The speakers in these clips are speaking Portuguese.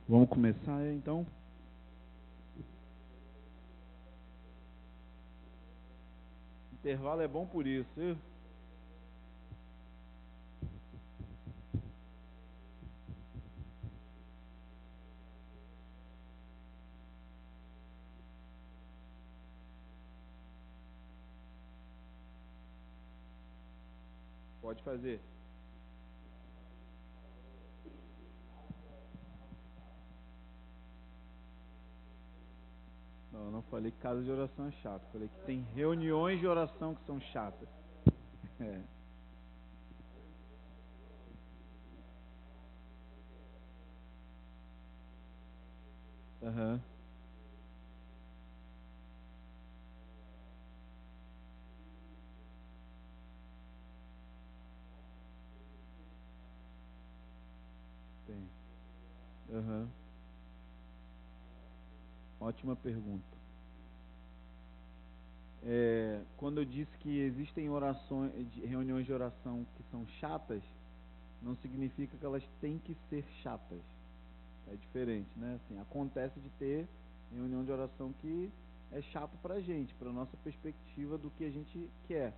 Vamos começar então? Intervalo é bom por isso, viu? Pode fazer. Não, eu não falei que casa de oração é chato. Falei que tem reuniões de oração que são chatas. É. Aham. Tem. Aham. Ótima pergunta. Quando eu disse que existem orações, reuniões de oração que são chatas, não significa que elas têm que ser chatas. É diferente, né? Assim, acontece de ter reunião de oração que é chato pra gente, pra nossa perspectiva do que a gente quer.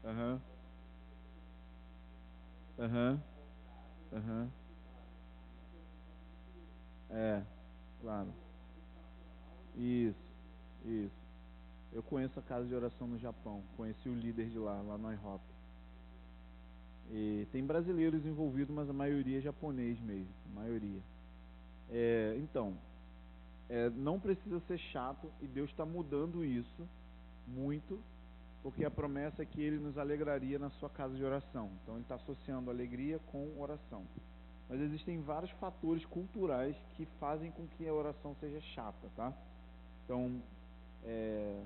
Aham, aham, aham. É, claro. Isso, isso. Eu conheço a casa de oração no Japão. Conheci o líder de lá no IHOP. E tem brasileiros envolvidos, mas a maioria é japonês mesmo. A maioria. Então, não precisa ser chato e Deus está mudando isso muito, porque a promessa é que Ele nos alegraria na sua casa de oração. Então, Ele está associando alegria com oração. Mas existem vários fatores culturais que fazem com que a oração seja chata, tá? Então, é,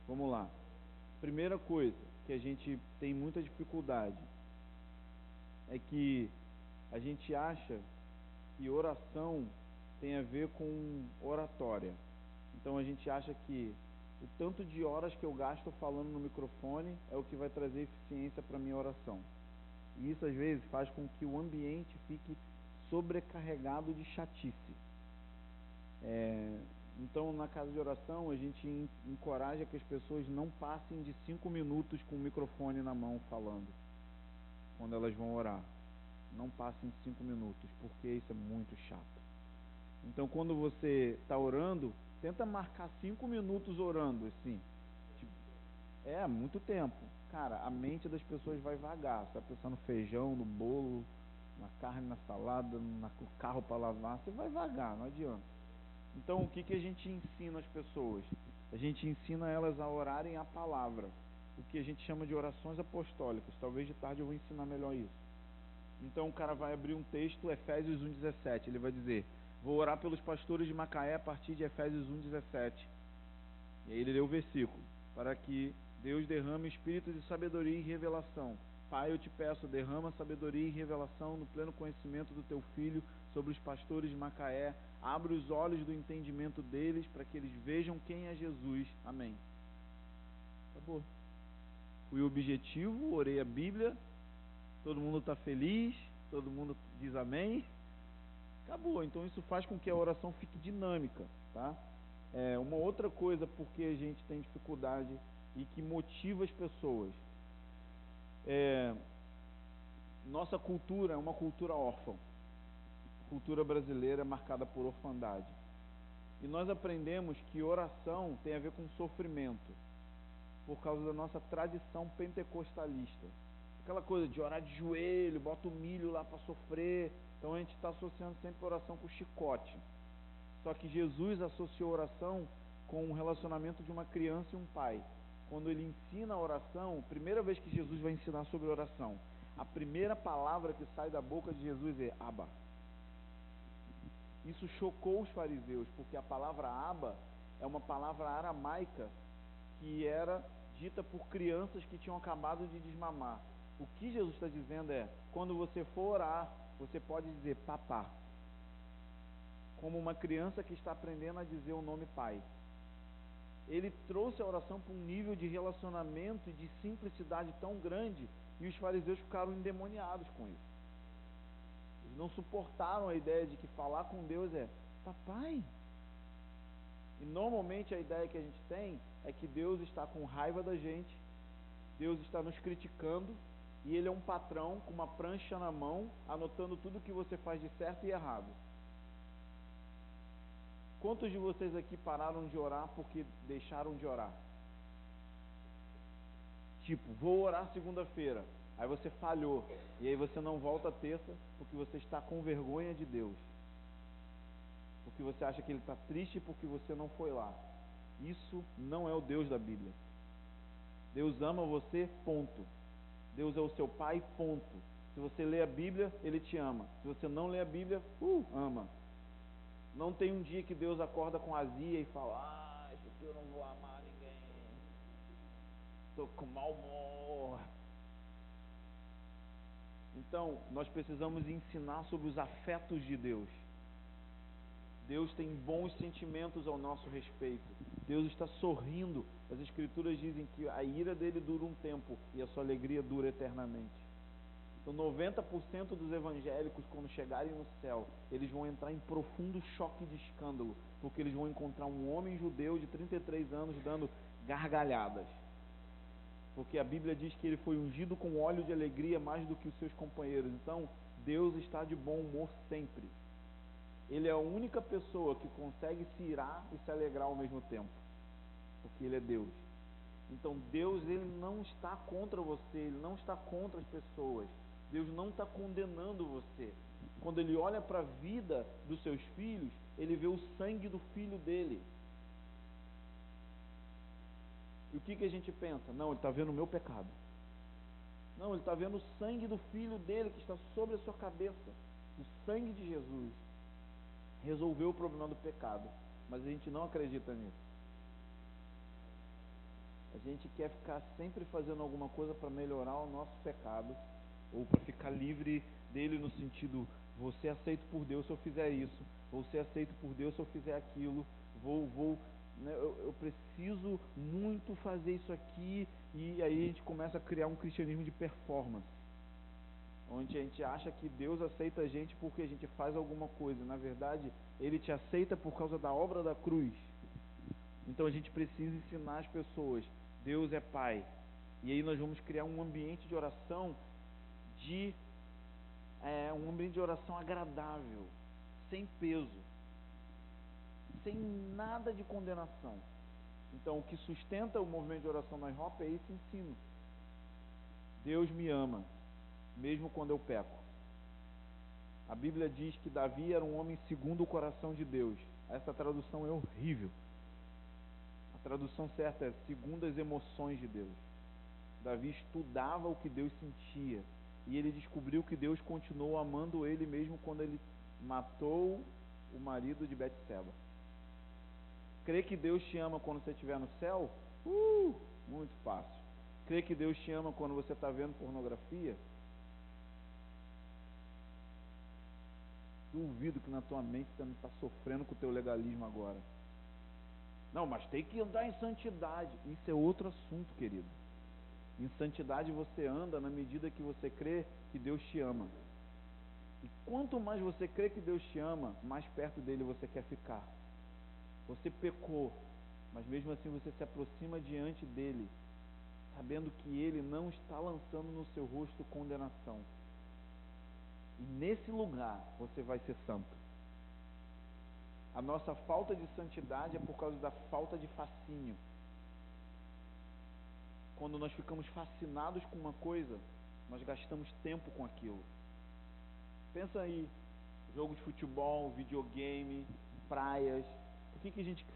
vamos lá. Primeira coisa que a gente tem muita dificuldade é que a gente acha que oração tem a ver com oratória. Então a gente acha que o tanto de horas que eu gasto falando no microfone é o que vai trazer eficiência para a minha oração. E isso às vezes faz com que o ambiente fique sobrecarregado de chatice. É, então, na casa de oração, a gente encoraja que as pessoas não passem de 5 minutos com o microfone na mão falando, quando elas vão orar. Não passem de 5 minutos, porque isso é muito chato. Então, quando você está orando, tenta marcar 5 minutos orando, assim. Tipo, muito tempo. Cara, a mente das pessoas vai vagar. Você vai pensar no feijão, no bolo, na carne, na salada, no carro para lavar. Você vai vagar, não adianta. Então, o que, que a gente ensina as pessoas? A gente ensina elas a orarem a palavra, o que a gente chama de orações apostólicas. Talvez de tarde eu vou ensinar melhor isso. Então, o cara vai abrir um texto, Efésios 1,17. Ele vai dizer: vou orar pelos pastores de Macaé a partir de Efésios 1,17. E aí ele lê o versículo: para que Deus derrame espírito de sabedoria e revelação. Pai, eu te peço, derrama sabedoria e revelação no pleno conhecimento do teu Filho sobre os pastores de Macaé. Abre os olhos do entendimento deles para que eles vejam quem é Jesus. Amém. Acabou. Fui objetivo, orei a Bíblia, todo mundo está feliz, todo mundo diz amém. Acabou. Então isso faz com que a oração fique dinâmica, tá? Uma outra coisa porque a gente tem dificuldade e que motiva as pessoas. Nossa cultura é uma cultura órfã. A cultura brasileira é marcada por orfandade. E nós aprendemos que oração tem a ver com sofrimento, por causa da nossa tradição pentecostalista. Aquela coisa de orar de joelho, bota o milho lá para sofrer. Então a gente está associando sempre oração com chicote. Só que Jesus associou oração com o relacionamento de uma criança e um pai. Quando ele ensina a oração, primeira vez que Jesus vai ensinar sobre oração, a primeira palavra que sai da boca de Jesus é Abba. Isso chocou os fariseus, porque a palavra Abba é uma palavra aramaica que era dita por crianças que tinham acabado de desmamar. O que Jesus está dizendo é: quando você for orar, você pode dizer papá, como uma criança que está aprendendo a dizer o nome pai. Ele trouxe a oração para um nível de relacionamento e de simplicidade tão grande, e os fariseus ficaram endemoniados com isso. Eles não suportaram a ideia de que falar com Deus é: papai. E normalmente a ideia que a gente tem é que Deus está com raiva da gente, Deus está nos criticando, e Ele é um patrão com uma prancha na mão, anotando tudo que você faz de certo e errado. Quantos de vocês aqui pararam de orar porque deixaram de orar? Tipo, vou orar segunda-feira, aí você falhou, e aí você não volta terça porque você está com vergonha de Deus, porque você acha que Ele está triste porque você não foi lá. Isso não é o Deus da Bíblia. Deus ama você, ponto. Deus é o seu pai, ponto. Se você lê a Bíblia, Ele te ama. Se você não lê a Bíblia, ama. Não tem um dia que Deus acorda com azia e fala: acho que eu não vou amar ninguém, estou com mau humor. Então, nós precisamos ensinar sobre os afetos de Deus. Deus tem bons sentimentos ao nosso respeito. Deus está sorrindo. As Escrituras dizem que a ira dele dura um tempo e a sua alegria dura eternamente. Então 90% dos evangélicos, quando chegarem no céu, eles vão entrar em profundo choque de escândalo, porque eles vão encontrar um homem judeu de 33 anos dando gargalhadas. Porque a Bíblia diz que ele foi ungido com óleo de alegria mais do que os seus companheiros. Então, Deus está de bom humor sempre. Ele é a única pessoa que consegue se irar e se alegrar ao mesmo tempo, porque Ele é Deus. Então Deus, Ele não está contra você, Ele não está contra as pessoas. Deus não está condenando você. Quando Ele olha para a vida dos seus filhos, Ele vê o sangue do filho dele. E o que a gente pensa? Não, Ele está vendo o meu pecado. Não, Ele está vendo o sangue do filho dele que está sobre a sua cabeça. O sangue de Jesus resolveu o problema do pecado, mas a gente não acredita nisso. A gente quer ficar sempre fazendo alguma coisa para melhorar o nosso pecado, ou para ficar livre dele no sentido: vou ser aceito por Deus se eu fizer isso, vou ser aceito por Deus se eu fizer aquilo, eu preciso muito fazer isso aqui, e aí a gente começa a criar um cristianismo de performance, onde a gente acha que Deus aceita a gente porque a gente faz alguma coisa. Na verdade, Ele te aceita por causa da obra da cruz. Então a gente precisa ensinar as pessoas: Deus é Pai. E aí nós vamos criar um ambiente de oração um ambiente de oração agradável, sem peso, sem nada de condenação. Então o que sustenta o movimento de oração na IHOP é esse ensino: Deus me ama, mesmo quando eu peco. A Bíblia diz que Davi era um homem segundo o coração de Deus. Essa tradução é horrível. A tradução certa é segundo as emoções de Deus. Davi estudava o que Deus sentia, e ele descobriu que Deus continuou amando ele mesmo quando ele matou o marido de Betseba. Crer que Deus te ama quando você estiver no céu? Muito fácil. Crer que Deus te ama quando você está vendo pornografia? Duvido que na tua mente você não está sofrendo com o teu legalismo agora. Não, mas tem que andar em santidade. Isso é outro assunto, querido. Em santidade você anda na medida que você crê que Deus te ama. E quanto mais você crê que Deus te ama, mais perto dele você quer ficar. Você pecou, mas mesmo assim você se aproxima diante dele, sabendo que ele não está lançando no seu rosto condenação. E nesse lugar você vai ser santo. A nossa falta de santidade é por causa da falta de fascínio. Quando nós ficamos fascinados com uma coisa, nós gastamos tempo com aquilo. Pensa aí: jogo de futebol, videogame, praias. Por que a gente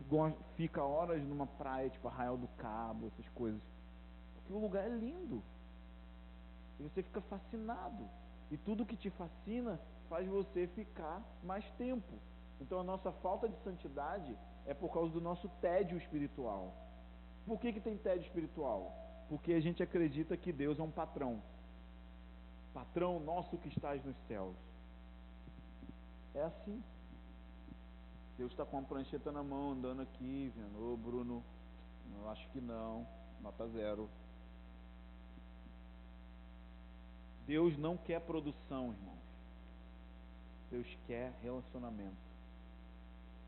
fica horas numa praia, tipo Arraial do Cabo, essas coisas? Porque o lugar é lindo. E você fica fascinado. E tudo que te fascina faz você ficar mais tempo. Então a nossa falta de santidade é por causa do nosso tédio espiritual. Por que tem tédio espiritual? Porque a gente acredita que Deus é um patrão. Patrão nosso que estás nos céus. É assim. Deus está com uma prancheta na mão, andando aqui, vendo: ô Bruno, Eu acho que não. Nota 0. Deus não quer produção, irmãos. Deus quer relacionamento.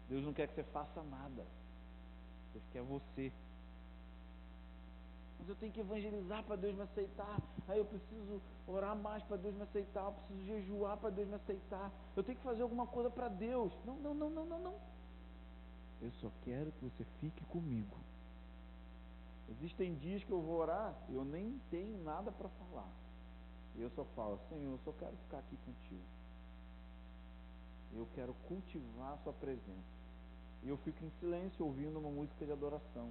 Deus não quer que você faça nada. Deus quer você. Mas eu tenho que evangelizar para Deus me aceitar. Aí eu preciso orar mais para Deus me aceitar. Eu preciso jejuar para Deus me aceitar. Eu tenho que fazer alguma coisa para Deus. Não. Eu só quero que você fique comigo. Existem dias que eu vou orar e eu nem tenho nada para falar. E eu só falo, Senhor, eu só quero ficar aqui contigo. Eu quero cultivar a sua presença. E eu fico em silêncio ouvindo uma música de adoração.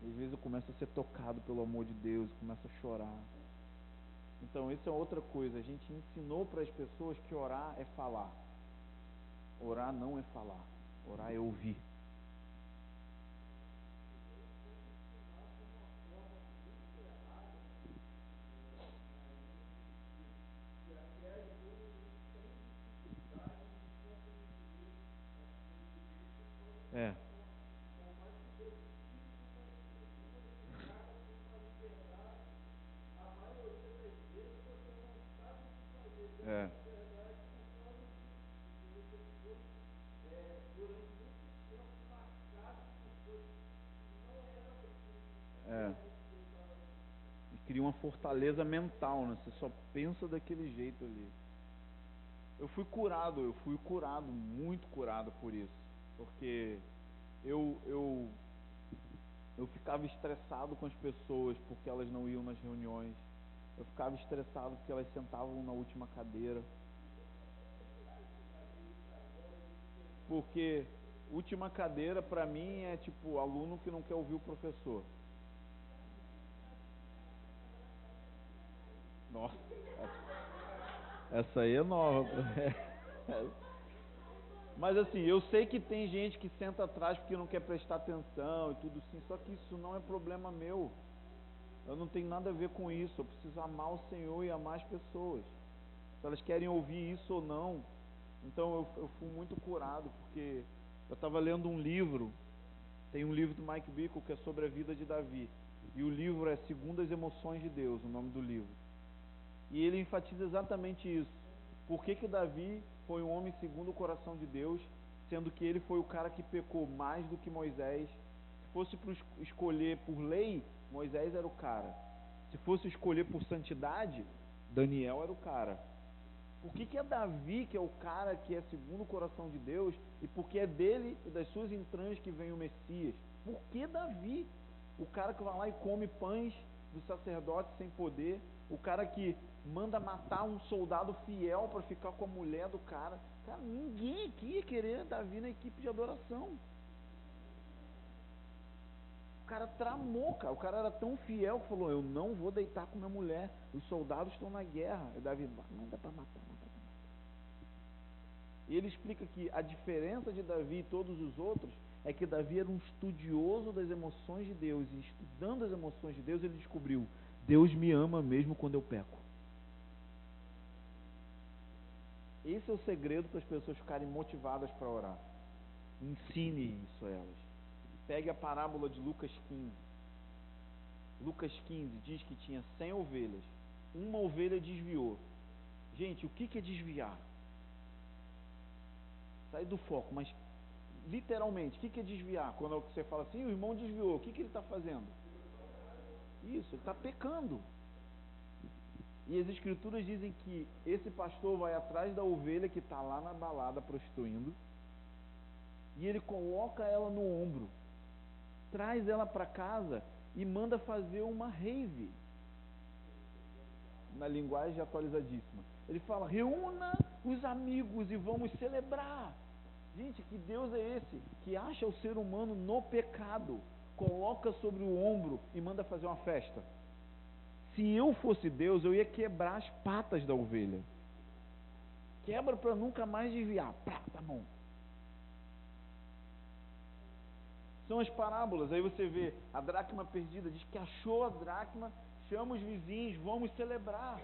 E às vezes eu começo a ser tocado pelo amor de Deus, começo a chorar. Então, isso é outra coisa. A gente ensinou para as pessoas que orar é falar. Orar não é falar. Orar é ouvir. É. É. É. E cria uma fortaleza mental, né? Você só pensa daquele jeito ali. Eu fui curado, muito curado por isso. Porque eu ficava estressado com as pessoas porque elas não iam nas reuniões. Eu ficava estressado porque elas sentavam na última cadeira. Porque última cadeira para mim é tipo aluno que não quer ouvir o professor. Nossa, essa aí é nova. Mas assim, eu sei que tem gente que senta atrás porque não quer prestar atenção e tudo assim, só que isso não é problema meu. Eu não tenho nada a ver com isso. Eu preciso amar o Senhor e amar as pessoas. Se elas querem ouvir isso ou não. Então eu fui muito curado, porque eu estava lendo um livro, tem um livro do Mike Bickle que é sobre a vida de Davi. E o livro é Segundo as Emoções de Deus, o nome do livro. E ele enfatiza exatamente isso. Por que Davi foi um homem segundo o coração de Deus, sendo que ele foi o cara que pecou mais do que Moisés? Se fosse para escolher por lei, Moisés era o cara. Se fosse escolher por santidade, Daniel era o cara. Por que é Davi que é o cara que é segundo o coração de Deus e porque é dele e das suas entranhas que vem o Messias? Por que Davi? O cara que vai lá e come pães do sacerdote sem poder, o cara que manda matar um soldado fiel para ficar com a mulher do cara. Cara, ninguém aqui ia querer Davi na equipe de adoração. O cara tramou, cara. O cara era tão fiel que falou, eu não vou deitar com minha mulher, os soldados estão na guerra. E Davi, manda para matar, manda para matar. E ele explica que a diferença de Davi e todos os outros é que Davi era um estudioso das emoções de Deus, e estudando as emoções de Deus ele descobriu, Deus me ama mesmo quando eu peco. Esse é o segredo para as pessoas ficarem motivadas para orar. Ensine isso a elas. Pegue a parábola de Lucas 15. Lucas 15 diz que tinha 100 ovelhas. Uma ovelha desviou. Gente, o que é desviar? Sair do foco, mas literalmente, o que é desviar? Quando você fala assim, o irmão desviou, o que ele está fazendo? Isso, ele está pecando. E as escrituras dizem que esse pastor vai atrás da ovelha que está lá na balada prostituindo e ele coloca ela no ombro, traz ela para casa e manda fazer uma rave, na linguagem atualizadíssima. Ele fala, reúna os amigos e vamos celebrar. Gente, que Deus é esse que acha o ser humano no pecado, coloca sobre o ombro e manda fazer uma festa? Se eu fosse Deus, eu ia quebrar as patas da ovelha. Quebra para nunca mais desviar. Pá, tá bom. São as parábolas. Aí você vê a dracma perdida, diz que achou a dracma, chama os vizinhos, vamos celebrar.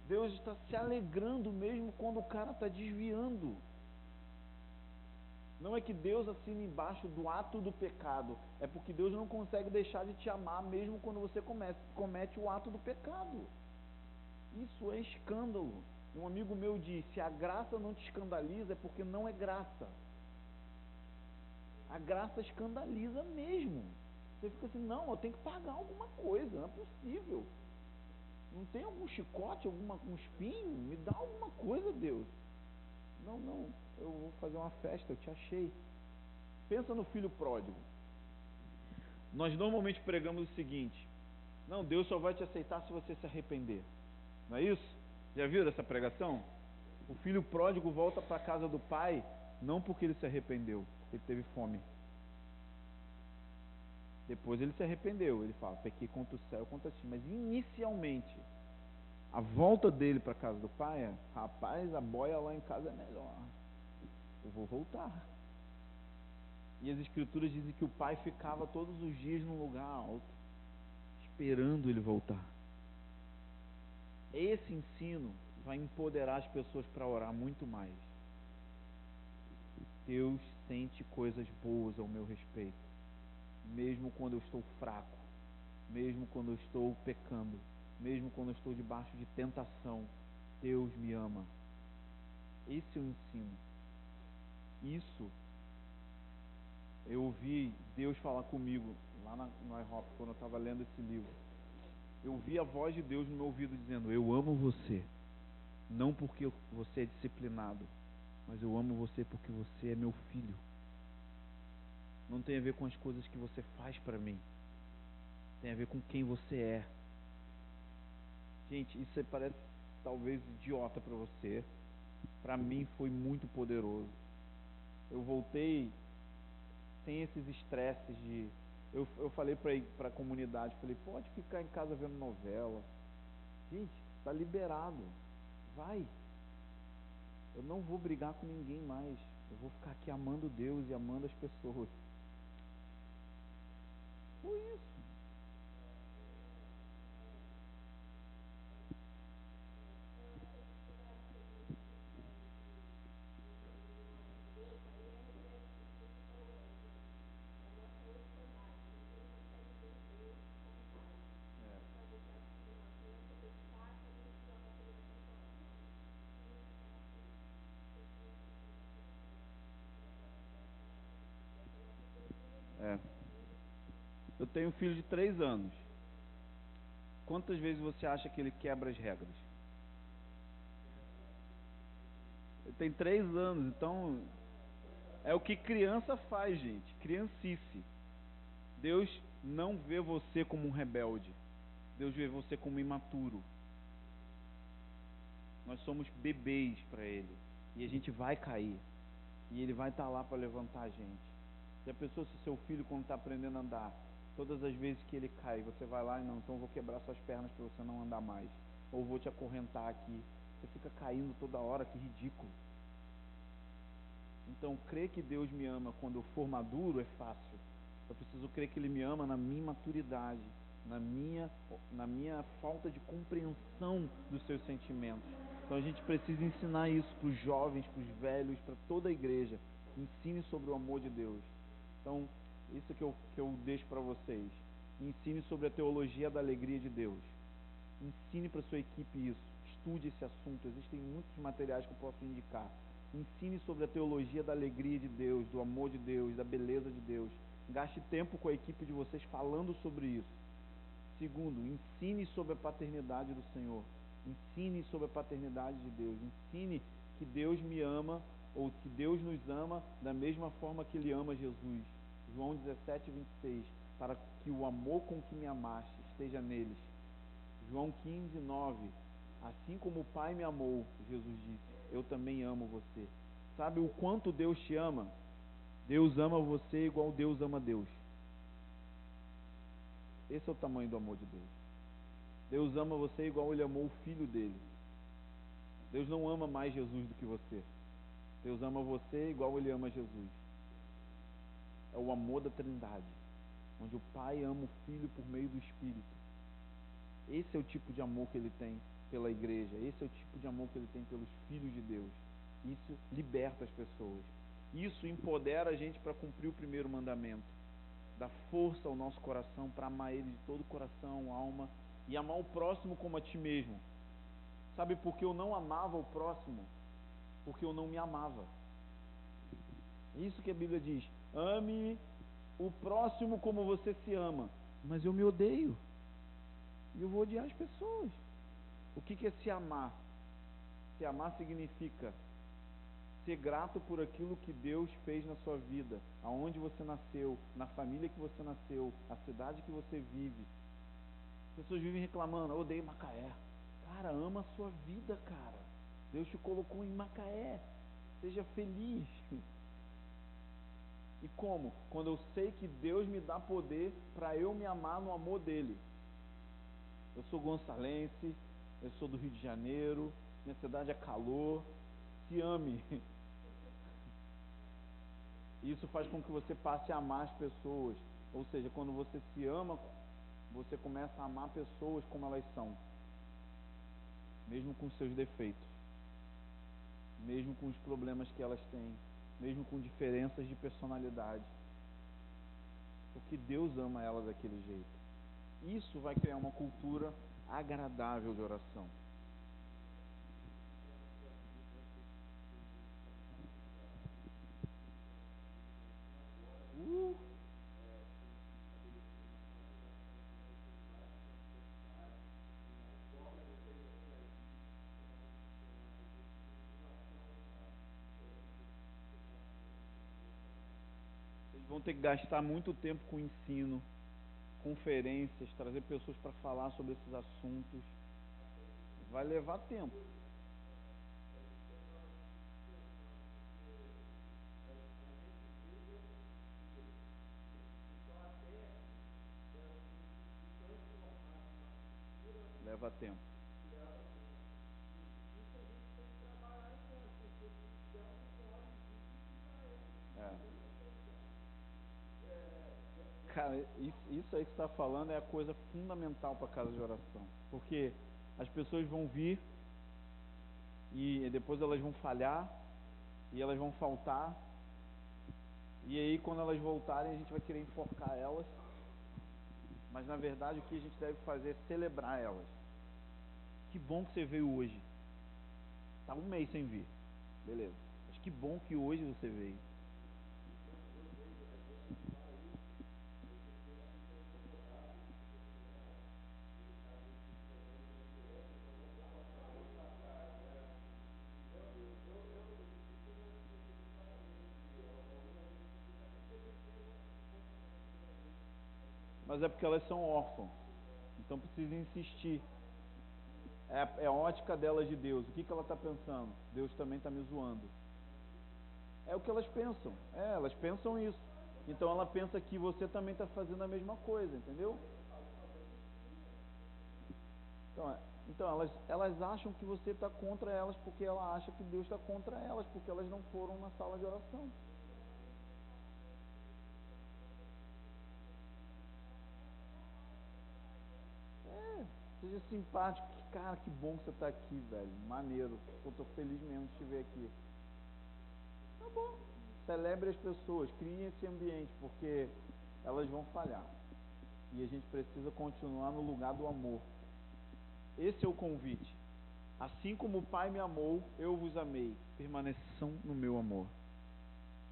Deus está se alegrando mesmo quando o cara está desviando. Não é que Deus assina embaixo do ato do pecado, é porque Deus não consegue deixar de te amar mesmo quando você comete o ato do pecado. Isso é escândalo. Um amigo meu disse: se a graça não te escandaliza é porque não é graça. A graça escandaliza mesmo. Você fica assim: não, eu tenho que pagar alguma coisa, não é possível. Não tem algum chicote, um espinho? Me dá alguma coisa, Deus. Não, eu vou fazer uma festa, eu te achei. Pensa no filho pródigo. Nós normalmente pregamos o seguinte: não, Deus só vai te aceitar se você se arrepender. Não é isso? Já viram essa pregação? O filho pródigo volta para a casa do pai, não porque ele se arrependeu, ele teve fome. Depois ele se arrependeu, ele fala: pequei contra o céu, contra ti. Mas inicialmente, a volta dele para a casa do pai é: rapaz, a boia lá em casa é melhor, eu vou voltar. E as escrituras dizem que o pai ficava todos os dias num lugar alto, esperando ele voltar. Esse ensino vai empoderar as pessoas para orar muito mais. Deus sente coisas boas ao meu respeito, mesmo quando eu estou fraco, mesmo quando eu estou pecando, mesmo quando eu estou debaixo de tentação. Deus me ama. Esse é o ensino. Isso eu ouvi Deus falar comigo lá no IHOP, quando eu estava lendo esse livro. Eu ouvi a voz de Deus no meu ouvido dizendo: eu amo você, não porque você é disciplinado, mas eu amo você porque você é meu filho. Não tem a ver com as coisas que você faz para mim, tem a ver com quem você é. Gente, isso parece talvez idiota para você, para mim foi muito poderoso. Eu voltei sem esses estresses de... Eu falei para a comunidade, falei: pode ficar em casa vendo novela. Gente, está liberado. Vai. Eu não vou brigar com ninguém mais. Eu vou ficar aqui amando Deus e amando as pessoas. Foi isso. É. Eu tenho um filho de 3 anos. Quantas vezes você acha que ele quebra as regras? Ele tem 3 anos, então é o que criança faz, gente. Criancice. Deus não vê você como um rebelde. Deus vê você como imaturo. Nós somos bebês para Ele. E a gente vai cair. E Ele vai estar lá para levantar a gente. Já pensou se seu filho, quando está aprendendo a andar, todas as vezes que ele cai, você vai lá e não, então eu vou quebrar suas pernas para você não andar mais. Ou vou te acorrentar aqui. Você fica caindo toda hora, que ridículo. Então, crer que Deus me ama quando eu for maduro é fácil. Eu preciso crer que Ele me ama na minha maturidade, na minha falta de compreensão dos seus sentimentos. Então, a gente precisa ensinar isso para os jovens, para os velhos, para toda a igreja. Ensine sobre o amor de Deus. Então, isso que eu deixo para vocês. Ensine sobre a teologia da alegria de Deus. Ensine para sua equipe isso. Estude esse assunto. Existem muitos materiais que eu posso indicar. Ensine sobre a teologia da alegria de Deus, do amor de Deus, da beleza de Deus. Gaste tempo com a equipe de vocês falando sobre isso. Segundo, ensine sobre a paternidade do Senhor. Ensine sobre a paternidade de Deus. Ensine que Deus me ama, ou que Deus nos ama da mesma forma que Ele ama Jesus. João 17:26. Para que o amor com que me amaste esteja neles. João 15:9. Assim como o Pai me amou, Jesus disse, eu também amo você. Sabe o quanto Deus te ama? Deus ama você igual Deus ama Deus. Esse é o tamanho do amor de Deus. Deus ama você igual Ele amou o Filho dele. Deus não ama mais Jesus do que você. Deus ama você igual Ele ama Jesus. É o amor da Trindade, onde o Pai ama o Filho por meio do Espírito. Esse é o tipo de amor que Ele tem pela igreja. Esse é o tipo de amor que Ele tem pelos filhos de Deus. Isso liberta as pessoas. Isso empodera a gente para cumprir o primeiro mandamento. Dá força ao nosso coração para amar Ele de todo o coração, alma e amar o próximo como a ti mesmo. Sabe por que eu não amava o próximo? Porque eu não me amava. É isso que a Bíblia diz. Ame o próximo como você se ama. Mas eu me odeio. E eu vou odiar as pessoas. O que é se amar? Se amar significa ser grato por aquilo que Deus fez na sua vida, aonde você nasceu, na família que você nasceu, a cidade que você vive. As pessoas vivem reclamando, eu odeio Macaé. Cara, ama a sua vida, cara. Deus te colocou em Macaé. Seja feliz. E como? Quando eu sei que Deus me dá poder para eu me amar no amor dele. Eu sou gonçalense, eu sou do Rio de Janeiro, minha cidade é calor. Se ame. Isso faz com que você passe a amar as pessoas. Ou seja, quando você se ama, você começa a amar pessoas como elas são. Mesmo com seus defeitos. Mesmo com os problemas que elas têm. Mesmo com diferenças de personalidade. Porque Deus ama elas daquele jeito. Isso vai criar uma cultura agradável de oração. Vocês vão ter que gastar muito tempo com ensino, conferências, trazer pessoas para falar sobre esses assuntos. Vai levar tempo. Leva tempo. É. Cara, isso aí que você está falando é a coisa fundamental para a casa de oração. Porque as pessoas vão vir e depois elas vão falhar e elas vão faltar. E aí quando elas voltarem a gente vai querer enforcar elas. Mas na verdade o que a gente deve fazer é celebrar elas. Que bom que você veio hoje. Tá um mês sem vir. Beleza. Mas que bom que hoje você veio. Mas é porque elas são órfãos. Então precisa insistir. É a ótica delas de Deus. O que ela está pensando? Deus também está me zoando. É o que elas pensam. Elas pensam isso. Então ela pensa que você também está fazendo a mesma coisa, entendeu? Então elas acham que você está contra elas porque ela acha que Deus está contra elas, porque elas não foram na sala de oração. Seja simpático. Cara, que bom que você está aqui, velho. Maneiro. Eu tô feliz mesmo de te ver aqui. Tá bom. Celebre as pessoas, crie esse ambiente, porque elas vão falhar. E a gente precisa continuar no lugar do amor. Esse é o convite. Assim como o Pai me amou, eu vos amei. Permaneçam no meu amor.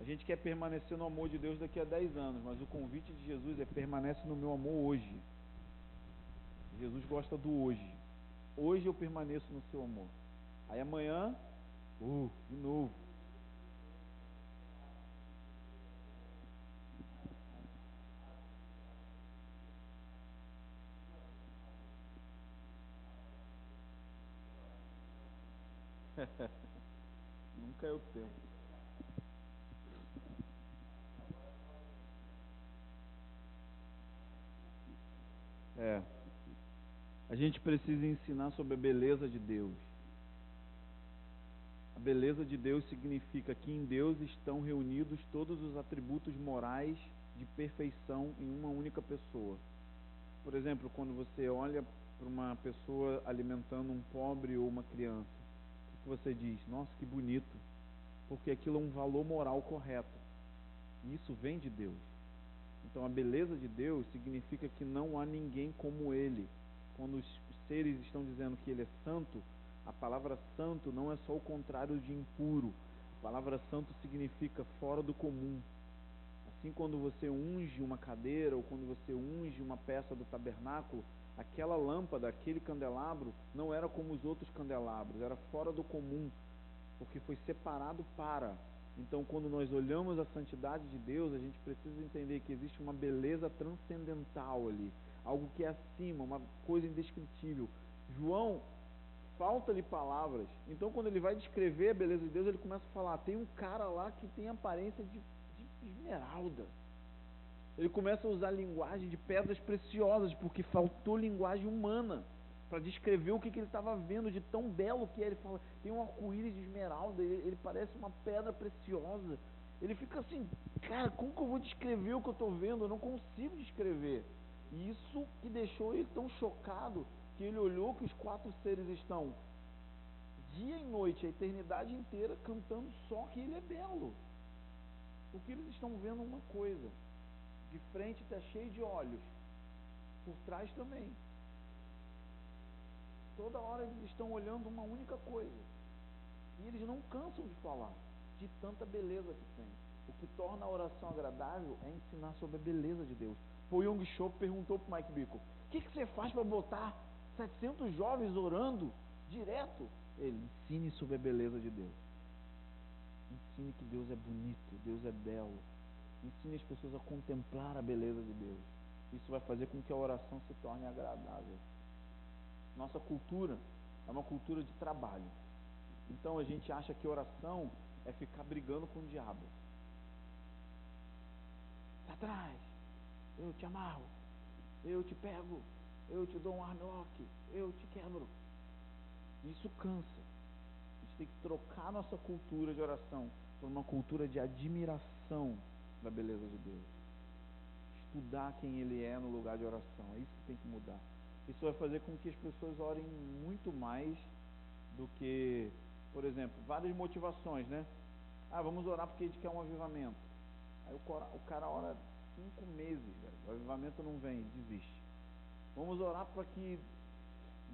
A gente quer permanecer no amor de Deus daqui a 10 anos, mas o convite de Jesus é permanece no meu amor hoje. Jesus gosta do hoje. Hoje eu permaneço no seu amor. Aí amanhã, de novo. Nunca é o tempo. É. A gente precisa ensinar sobre a beleza de Deus. A beleza de Deus significa que em Deus estão reunidos todos os atributos morais de perfeição em uma única pessoa. Por exemplo, quando você olha para uma pessoa alimentando um pobre ou uma criança, o que você diz? Nossa, que bonito. porque aquilo é um valor moral correto. E isso vem de Deus. Então a beleza de Deus significa que não há ninguém como Ele. Quando os seres estão dizendo que Ele é santo, a palavra santo não é só o contrário de impuro. A palavra santo significa fora do comum. Assim, quando você unge uma cadeira ou quando você unge uma peça do tabernáculo, aquela lâmpada, aquele candelabro, não era como os outros candelabros, era fora do comum, porque foi separado para. Então, quando nós olhamos a santidade de Deus, a gente precisa entender que existe uma beleza transcendental ali, algo que é acima, uma coisa indescritível. João, falta-lhe palavras. Então, quando ele vai descrever a beleza de Deus, ele começa a falar: tem um cara lá que tem aparência de esmeralda. Ele começa a usar linguagem de pedras preciosas, porque faltou linguagem humana para descrever o que ele estava vendo de tão belo que é. Ele fala: tem um arco-íris de esmeralda, ele parece uma pedra preciosa. Ele fica assim: cara, como que eu vou descrever o que eu estou vendo? Eu não consigo descrever. E isso que deixou ele tão chocado, que ele olhou que os 4 seres estão dia e noite, a eternidade inteira, cantando só que ele é belo. Porque eles estão vendo uma coisa: de frente está cheio de olhos, por trás também. Toda hora eles estão olhando uma única coisa. E eles não cansam de falar de tanta beleza que tem. O que torna a oração agradável é ensinar sobre a beleza de Deus. O Yong Cho perguntou para o Mike Bickle: o que você faz para botar 700 jovens orando direto? Ele: ensine sobre a beleza de Deus. Ensine que Deus é bonito, Deus é belo. Ensine as pessoas a contemplar a beleza de Deus. Isso vai fazer com que a oração se torne agradável. Nossa cultura é uma cultura de trabalho. Então a gente acha que oração é ficar brigando com o diabo. Satanás, eu te amarro, eu te pego, eu te dou um armlock, eu te quebro. Isso cansa. A gente tem que trocar nossa cultura de oração por uma cultura de admiração da beleza de Deus. Estudar quem Ele é no lugar de oração. É isso que tem que mudar. Isso vai fazer com que as pessoas orem muito mais do que, por exemplo, várias motivações, né? Vamos orar porque a gente quer um avivamento. Aí o cara ora 5 meses, velho. O avivamento não vem, desiste. Vamos orar para que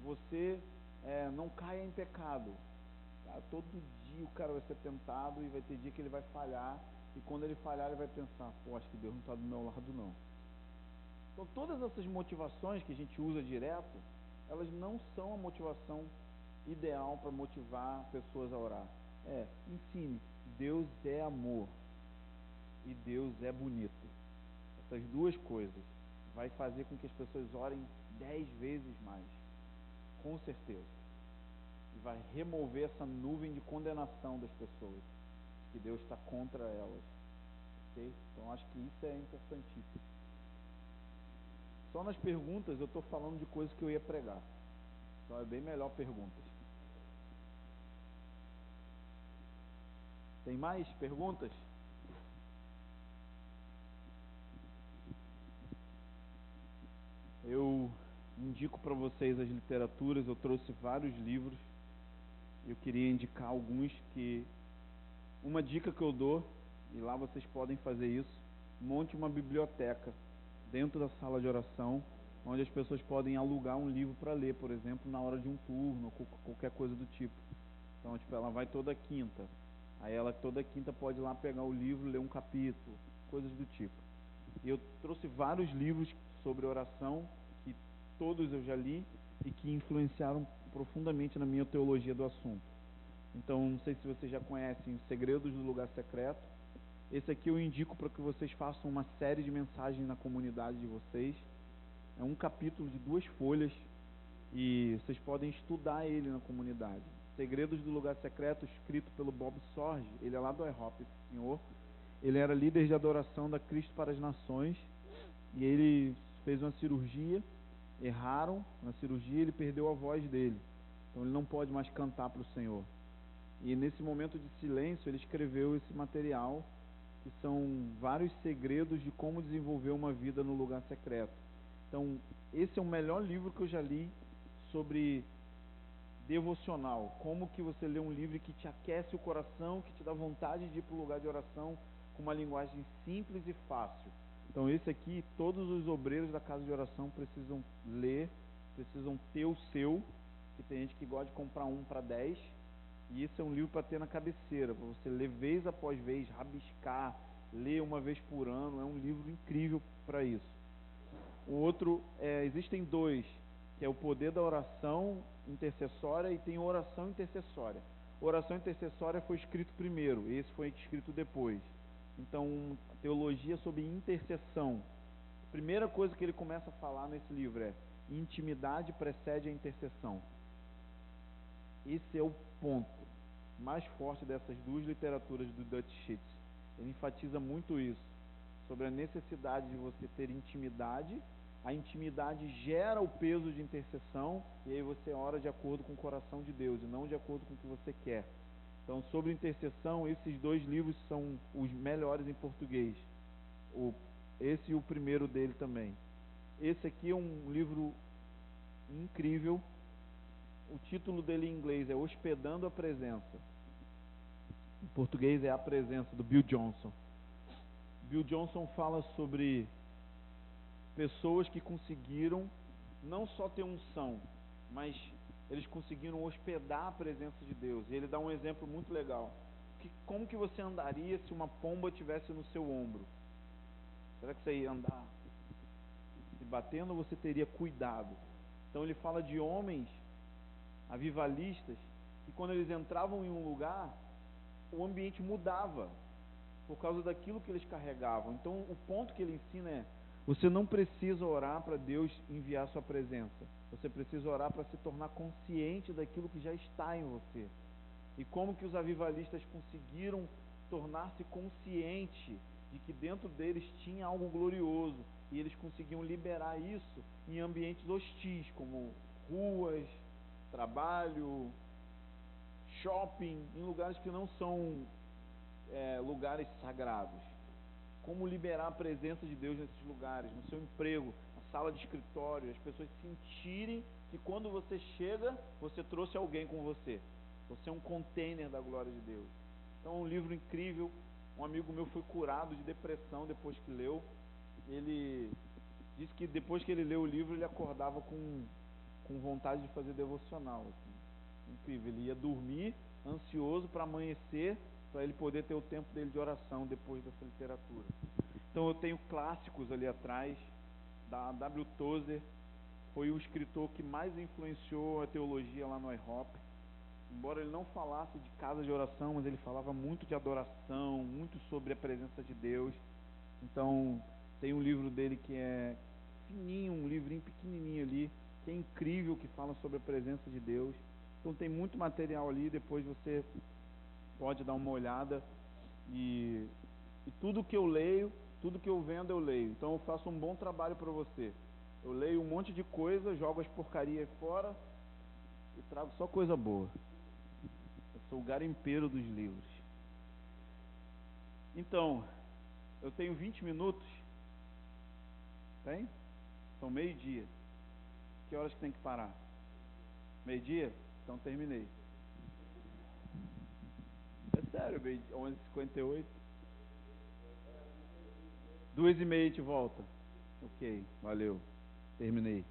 você não caia em pecado. Cara, todo dia o cara vai ser tentado e vai ter dia que ele vai falhar. E quando ele falhar, ele vai pensar: pô, acho que Deus não está do meu lado, não. Então, todas essas motivações que a gente usa direto, elas não são a motivação ideal para motivar pessoas a orar. Ensine: Deus é amor e Deus é bonito. Essas duas coisas vai fazer com que as pessoas orem 10 vezes mais, com certeza. E vai remover essa nuvem de condenação das pessoas, que Deus está contra elas. Okay? Então, acho que isso é importantíssimo. Só nas perguntas eu estou falando de coisas que eu ia pregar. Então é bem melhor perguntas. Tem mais perguntas? Eu indico para vocês as literaturas. Eu trouxe vários livros. Eu queria indicar alguns que... Uma dica que eu dou, e lá vocês podem fazer isso: monte uma biblioteca dentro da sala de oração, onde as pessoas podem alugar um livro para ler, por exemplo, na hora de um turno, ou qualquer coisa do tipo. Então, tipo, ela vai toda quinta. Aí ela toda quinta pode ir lá pegar o livro, ler um capítulo, coisas do tipo. E eu trouxe vários livros sobre oração, que todos eu já li e que influenciaram profundamente na minha teologia do assunto. Então, não sei se vocês já conhecem Os Segredos do Lugar Secreto. Esse aqui eu indico para que vocês façam uma série de mensagens na comunidade de vocês. É um capítulo de 2 folhas e vocês podem estudar ele na comunidade. Segredos do Lugar Secreto, escrito pelo Bob Sorge. Ele é lá do IHOP, esse senhor. Ele era líder de adoração da Cristo para as Nações e ele fez uma cirurgia. Erraram na cirurgia, ele perdeu a voz dele. Então ele não pode mais cantar para o Senhor. E nesse momento de silêncio ele escreveu esse material, que são vários segredos de como desenvolver uma vida no lugar secreto. Então esse é o melhor livro que eu já li sobre devocional. Como que você lê um livro que te aquece o coração, que te dá vontade de ir para o lugar de oração com uma linguagem simples e fácil. Então esse aqui, todos os obreiros da casa de oração precisam ler, precisam ter o seu, que tem gente que gosta de comprar um para 10, e isso é um livro para ter na cabeceira, para você ler vez após vez, rabiscar, ler uma vez por ano, é um livro incrível para isso. O outro, existem dois, que é o poder da oração intercessória e tem oração intercessória. Oração intercessória foi escrito primeiro, esse foi escrito depois. Então, teologia sobre intercessão. A primeira coisa que ele começa a falar nesse livro é: intimidade precede a intercessão. Esse é o ponto mais forte dessas duas literaturas do Dutch Sheets. Ele enfatiza muito isso, sobre a necessidade de você ter intimidade. A intimidade gera o peso de intercessão, e aí você ora de acordo com o coração de Deus e não de acordo com o que você quer. Então, sobre intercessão, esses dois livros são os melhores em português. Esse e o primeiro dele também. Esse aqui é um livro incrível. O título dele em inglês é Hospedando a Presença. Em português é A Presença, do Bill Johnson. Bill Johnson fala sobre pessoas que conseguiram não só ter unção, mas eles conseguiram hospedar a presença de Deus. E ele dá um exemplo muito legal. Como que você andaria se uma pomba estivesse no seu ombro? Será que você ia andar se batendo ou você teria cuidado? Então ele fala de homens avivalistas que quando eles entravam em um lugar, o ambiente mudava por causa daquilo que eles carregavam. Então o ponto que ele ensina é: você não precisa orar para Deus enviar sua presença. Você precisa orar para se tornar consciente daquilo que já está em você. E como que os avivalistas conseguiram tornar-se consciente de que dentro deles tinha algo glorioso, e eles conseguiam liberar isso em ambientes hostis, como ruas, trabalho, shopping, em lugares que não são lugares sagrados. Como liberar a presença de Deus nesses lugares, no seu emprego, na sala de escritório, as pessoas sentirem que quando você chega, você trouxe alguém com você. Você é um container da glória de Deus. Então é um livro incrível. Um amigo meu foi curado de depressão depois que leu. Ele disse que depois que ele leu o livro, ele acordava com vontade de fazer devocional. Assim. Incrível. Ele ia dormir ansioso para amanhecer, para ele poder ter o tempo dele de oração depois dessa literatura. Então eu tenho clássicos ali atrás. Da W. Tozer, foi o escritor que mais influenciou a teologia lá no IHOP. Embora ele não falasse de casa de oração, mas ele falava muito de adoração, muito sobre a presença de Deus. Então tem um livro dele que é fininho, um livrinho pequenininho ali, que é incrível, que fala sobre a presença de Deus. Então tem muito material ali, depois você pode dar uma olhada. E tudo que eu leio, tudo que eu vendo, eu leio. Então eu faço um bom trabalho para você. Eu leio um monte de coisa, jogo as porcarias fora e trago só coisa boa. Eu sou o garimpeiro dos livros. Então, eu tenho 20 minutos. Tem? São meio-dia. Que horas que tem que parar? Meio-dia? Então terminei. É sério, 11h58. 2h30 a gente volta. Ok, valeu. Terminei.